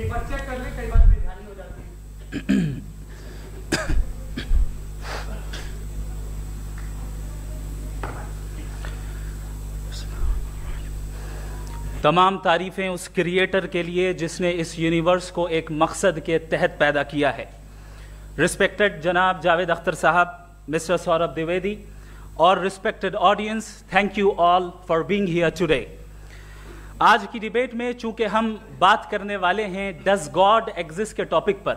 एक बार चेक कर ले, कई बार बेध्यानी हो जाती है। तमाम तारीफ़ें उस क्रिएटर के लिए जिसने इस यूनिवर्स को एक मकसद के तहत पैदा किया है। रिस्पेक्टेड जनाब जावेद अख्तर साहब, मिस्टर सौरभ द्विवेदी और respected audience, thank you all for being here today. आज की डिबेट में चूंकि हम बात करने वाले हैं डज गॉड एग्जिस्ट के टॉपिक पर,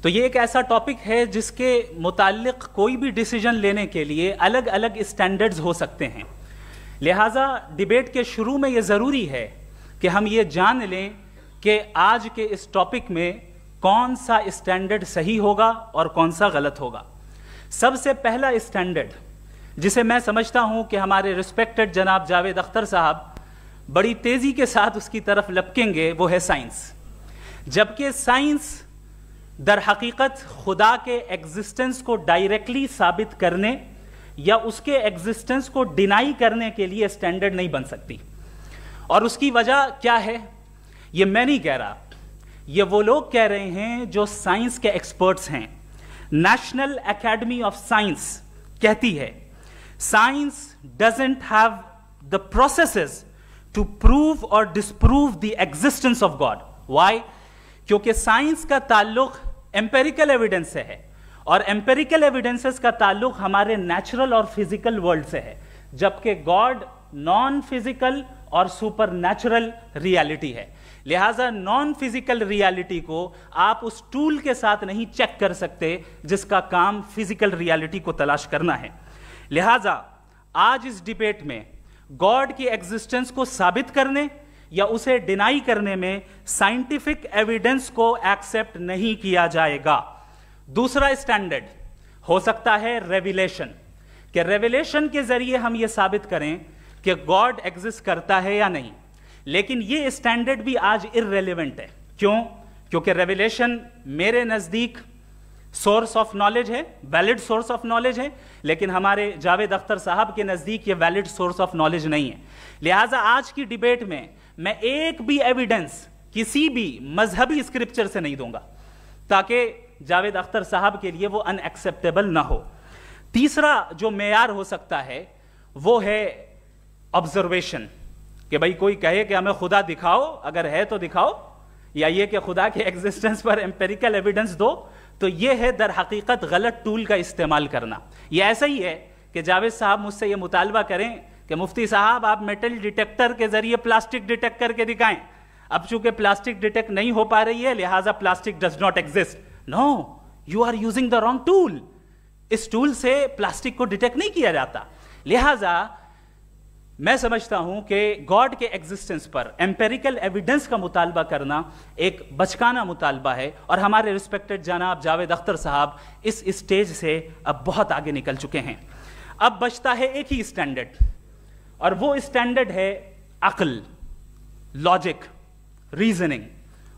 तो ये एक ऐसा टॉपिक है जिसके मुताल्लिक कोई भी डिसीजन लेने के लिए अलग अलग स्टैंडर्ड्स हो सकते हैं। लिहाजा डिबेट के शुरू में ये ज़रूरी है कि हम ये जान लें कि आज के इस टॉपिक में कौन सा स्टैंडर्ड सही होगा और कौन सा गलत होगा। सबसे पहला स्टैंडर्ड जिसे मैं समझता हूं कि हमारे रिस्पेक्टेड जनाब जावेद अख्तर साहब बड़ी तेज़ी के साथ उसकी तरफ लपकेंगे, वो है साइंस। जबकि साइंस दर हकीकत खुदा के एग्जिस्टेंस को डायरेक्टली साबित करने या उसके एग्जिस्टेंस को डिनाई करने के लिए स्टैंडर्ड नहीं बन सकती। और उसकी वजह क्या है, ये मैं नहीं कह रहा, ये वो लोग कह रहे हैं जो साइंस के एक्सपर्ट्स हैं। नेशनल एकेडमी ऑफ साइंस कहती है science doesn't have the processes to prove और disprove the existence of God. Why? क्योंकि साइंस का ताल्लुक एम्पेरिकल एविडेंस से है और एम्पेरिकल एविडेंसेस का ताल्लुक हमारे नेचुरल और फिजिकल वर्ल्ड से है, जबकि गॉड नॉन फिजिकल और सुपर नेचुरल रियलिटी है। लिहाजा नॉन फिजिकल रियलिटी को आप उस टूल के साथ नहीं चेक कर सकते जिसका काम फिजिकल रियलिटी को तलाश करना है। लिहाजा आज इस डिबेट में गॉड की एग्जिस्टेंस को साबित करने या उसे डिनाई करने में साइंटिफिक एविडेंस को एक्सेप्ट नहीं किया जाएगा। दूसरा स्टैंडर्ड हो सकता है रेविलेशन, कि रेविलेशन के जरिए हम यह साबित करें कि गॉड एग्जिस्ट करता है या नहीं। लेकिन यह स्टैंडर्ड भी आज इररेलेवेंट है। क्यों? क्योंकि रेविलेशन मेरे नजदीक सोर्स ऑफ नॉलेज है, वैलिड सोर्स ऑफ नॉलेज है, लेकिन हमारे जावेद अख्तर साहब के नजदीक यह वैलिड सोर्स ऑफ नॉलेज नहीं है। लिहाजा आज की डिबेट में मैं एक भी एविडेंस किसी भी मजहबी स्क्रिप्चर से नहीं दूंगा ताकि जावेद अख्तर साहब के लिए वो अनएक्सेप्टेबल ना हो। तीसरा जो मेयार हो सकता है वो है ऑब्जर्वेशन, कि भाई कोई कहे कि हमें खुदा दिखाओ, अगर है तो दिखाओ, या ये कि खुदा के एग्जिस्टेंस पर एम्पेरिकल एविडेंस दो, तो ये है दर हकीकत गलत टूल का इस्तेमाल करना। ये ऐसा ही है कि जावेद साहब मुझसे ये मुतालबा करें कि मुफ्ती साहब आप मेटल डिटेक्टर के जरिए प्लास्टिक डिटेक्ट करके दिखाएं। अब चूंकि प्लास्टिक डिटेक्ट नहीं हो पा रही है लिहाजा plastic does not exist. No, you are using the wrong tool. इस टूल से प्लास्टिक को डिटेक्ट नहीं किया जाता। लिहाजा मैं समझता हूं कि गॉड के एग्जिस्टेंस पर एम्पेरिकल एविडेंस का मुतालबा करना एक बचकाना मुतालबा है, और हमारे रिस्पेक्टेड जनाब जावेद अख्तर साहब इस स्टेज से अब बहुत आगे निकल चुके हैं। अब बचता है एक ही स्टैंडर्ड, और वो स्टैंडर्ड है अक्ल, लॉजिक, रीजनिंग।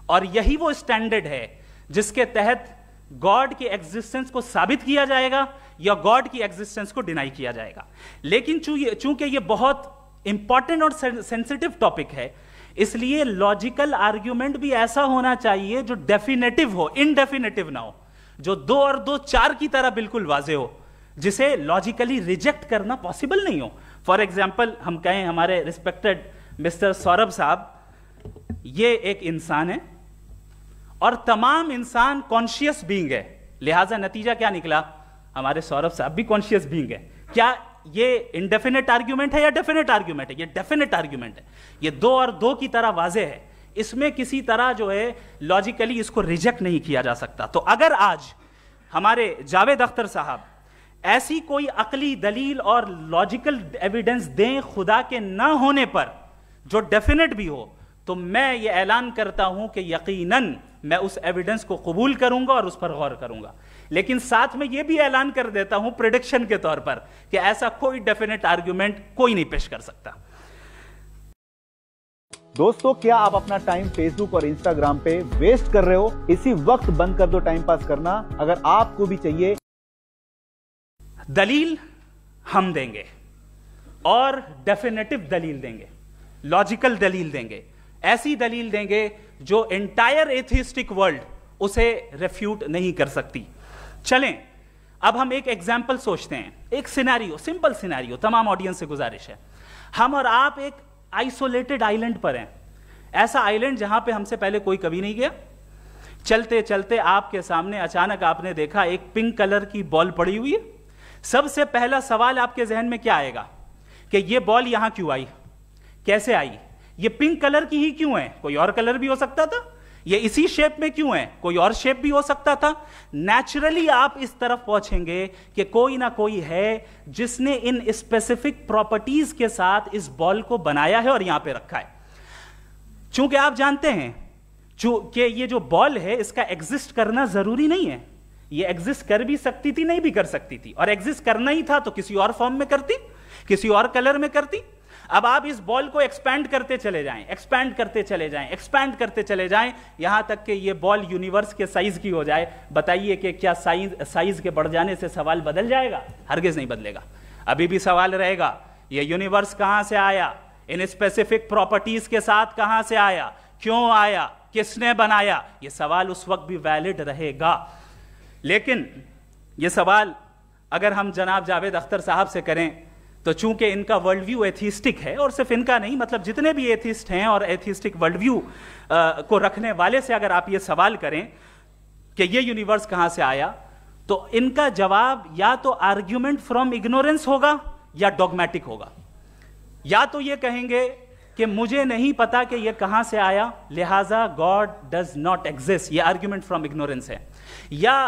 और यही वो स्टैंडर्ड है जिसके तहत गॉड की एग्जिस्टेंस को साबित किया जाएगा या गॉड की एग्जिस्टेंस को डिनाई किया जाएगा। लेकिन चूंकि ये बहुत इंपॉर्टेंट और सेंसिटिव टॉपिक है, इसलिए लॉजिकल आर्ग्यूमेंट भी ऐसा होना चाहिए जो डेफिनेटिव हो, इनडेफिनेटिव ना हो, जो 2 और 2 4 की तरह बिल्कुल वाजे हो, जिसे लॉजिकली रिजेक्ट करना पॉसिबल नहीं हो। फॉर एग्जाम्पल हम कहें हमारे रिस्पेक्टेड मिस्टर सौरभ साहब, ये एक इंसान है और तमाम इंसान कॉन्शियस बीइंग है, लिहाजा नतीजा क्या निकला, हमारे सौरभ साहब भी कॉन्शियस बीइंग है। क्या ये इनडेफिनेट आर्ग्यूमेंट है या डेफिनेट आर्ग्यूमेंट है? ये डेफिनेट आर्ग्यूमेंट है। ये 2 और 2 की तरह वाजे है, इसमें किसी तरह जो है लॉजिकली इसको रिजेक्ट नहीं किया जा सकता। तो अगर आज हमारे जावेद अख्तर साहब ऐसी कोई अकली दलील और लॉजिकल एविडेंस दें खुदा के ना होने पर जो डेफिनेट भी हो, तो मैं ये ऐलान करता हूं कि यकीनन मैं उस एविडेंस को कबूल करूंगा और उस पर गौर करूंगा। लेकिन साथ में यह भी ऐलान कर देता हूं प्रेडिक्शन के तौर पर कि ऐसा कोई डेफिनेट आर्ग्यूमेंट कोई नहीं पेश कर सकता। दोस्तों, क्या आप अपना टाइम फेसबुक और इंस्टाग्राम पे वेस्ट कर रहे हो? इसी वक्त बंद कर दो टाइम पास करना। अगर आपको भी चाहिए दलील, हम देंगे और डेफिनेटिव दलील देंगे, लॉजिकल दलील देंगे। ایسی دلیل دیں گے جو انٹائر ایتھیسٹک ورلڈ اسے ریفیوٹ نہیں کر سکتی. چلیں اب ہم ایک ایگزامپل سوچتے ہیں, ایک سینیریو, سمپل سینیریو, تمام آڈینس سے گزارش ہے, ہم اور آپ ایک آئسولیٹڈ آئیلینڈ پر ہیں, ایسا آئیلینڈ جہاں پہ ہم سے پہلے کوئی کبھی نہیں گیا. چلتے چلتے آپ کے سامنے اچانک آپ نے دیکھا ایک پنک کلر کی بال پڑی ہوئی ہے. سب سے پہلا سوال آپ کے ذہن میں کیا آئے گا کہ یہ بال یہاں کیوں آئی, کیسے آئی, یہ پنک کلر کی ہی کیوں ہے, کوئی اور کلر بھی ہو سکتا تھا, یہ اسی شیپ میں کیوں ہے, کوئی اور شیپ بھی ہو سکتا تھا. نیچرلی آپ اس طرف پہنچیں گے کہ کوئی نہ کوئی ہے جس نے ان اسپیسیفک پراپرٹیز کے ساتھ اس بال کو بنایا ہے اور یہاں پہ رکھا ہے. چونکہ آپ جانتے ہیں کہ یہ جو بال ہے اس کا ایگزسٹ کرنا ضروری نہیں ہے, یہ ایگزسٹ کر بھی سکتی تھی, نہیں بھی کر سکتی تھی, اور ایگزسٹ کرنا ہی تھا تو کسی اور فارم میں کرتی, کسی اور کلر میں کرتی. اب آپ اس بال کو ایکسپینڈ کرتے چلے جائیں, ایکسپینڈ کرتے چلے جائیں, ایکسپینڈ کرتے چلے جائیں, یہاں تک کہ یہ بال یونیورس کے سائز کی ہو جائے. بتائیے کہ کیا سائز کے بڑھ جانے سے سوال بدل جائے گا؟ ہرگز نہیں بدلے گا. ابھی بھی سوال رہے گا یہ یونیورس کہاں سے آیا, ان اسپیسیفک پراپرٹیز کے ساتھ کہاں سے آیا, کیوں آیا, کس نے بنایا. یہ سوال اس وقت بھی ویلڈ رہے گا. لیکن یہ سوال اگر ہم جناب جاوید اختر صاحب سے کریں تو چونکہ ان کا ورلڈ ویو ایتھیسٹک ہے, اور صرف ان کا نہیں, مطلب جتنے بھی ایتھیسٹ ہیں اور ایتھیسٹک ورلڈ ویو کو رکھنے والے سے اگر آپ یہ سوال کریں کہ یہ یونیورس کہاں سے آیا, تو ان کا جواب یا تو آرگیومنٹ فرام اگنورنس ہوگا یا ڈوگمیٹک ہوگا. یا تو یہ کہیں گے کہ مجھے نہیں پتا کہ یہ کہاں سے آیا, لہٰذا گاڈ ڈز ناٹ ایگزسٹ, یہ آرگیومنٹ فرام اگنورنس ہے. یا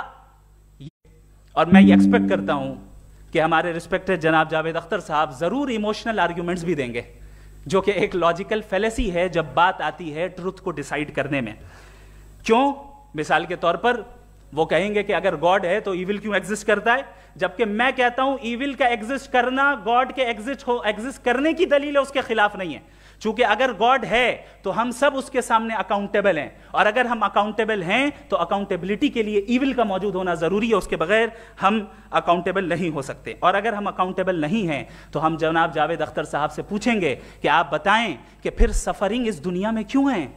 اور میں یہ ایکسپیکٹ کرتا ہوں کہ ہمارے رسپیکٹڈ جناب جاوید اختر صاحب ضرور ایموشنل آرگیومنٹس بھی دیں گے, جو کہ ایک لاجیکل فیلیسی ہے جب بات آتی ہے ٹروتھ کو ڈیسائیڈ کرنے میں. کیوں؟ مثال کے طور پر وہ کہیں گے کہ اگر گاڈ ہے تو ایول کیوں ایگزسٹ کرتا ہے, جبکہ میں کہتا ہوں ایول کا ایگزسٹ کرنا گاڈ کے ایگزسٹ کرنے کی دلیل ہے, اس کے خلاف نہیں ہے. چونکہ اگر گاڈ ہے تو ہم سب اس کے سامنے اکاؤنٹیبل ہیں, اور اگر ہم اکاؤنٹیبل ہیں تو اکاؤنٹیبلٹی کے لیے ایول کا موجود ہونا ضروری ہے, اس کے بغیر ہم اکاؤنٹیبل نہیں ہو سکتے. اور اگر ہم اکاؤنٹیبل نہیں ہیں تو ہم جناب جاوید اختر صاحب سے پوچھیں گے کہ آپ بتائیں کہ پھر سفرنگ اس دنیا میں کیوں ہیں؟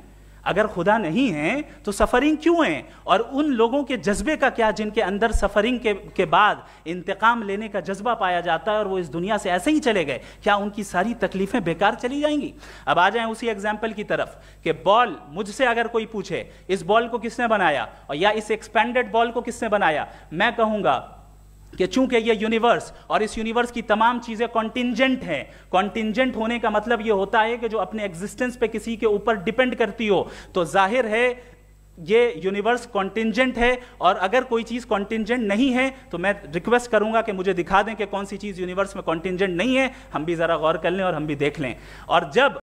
اگر خدا نہیں ہے تو سفرنگ کیوں ہیں؟ اور ان لوگوں کے جذبے کا کیا جن کے اندر سفرنگ کے بعد انتقام لینے کا جذبہ پایا جاتا ہے اور وہ اس دنیا سے ایسے ہی چلے گئے, کیا ان کی ساری تکلیفیں بیکار چلی جائیں گی؟ اب آ جائیں اسی ایگزامپل کی طرف کہ بال, مجھ سے اگر کوئی پوچھے اس بال کو کس نے بنایا اور یا اس ایکسپینڈڈ بال کو کس نے بنایا, میں کہوں گا کہ چونکہ یہ یونیورس اور اس یونیورس کی تمام چیزیں کانٹینجنٹ ہیں. کانٹینجنٹ ہونے کا مطلب یہ ہوتا ہے کہ جو اپنے ایگزسٹنس پہ کسی کے اوپر ڈیپینڈ کرتی ہو, تو ظاہر ہے یہ یونیورس کانٹینجنٹ ہے. اور اگر کوئی چیز کانٹینجنٹ نہیں ہے تو میں ریکویسٹ کروں گا کہ مجھے دکھا دیں کہ کون سی چیز یونیورس میں کانٹینجنٹ نہیں ہے, ہم بھی ذرا غور کر لیں اور ہم بھی دیکھ لیں. اور جب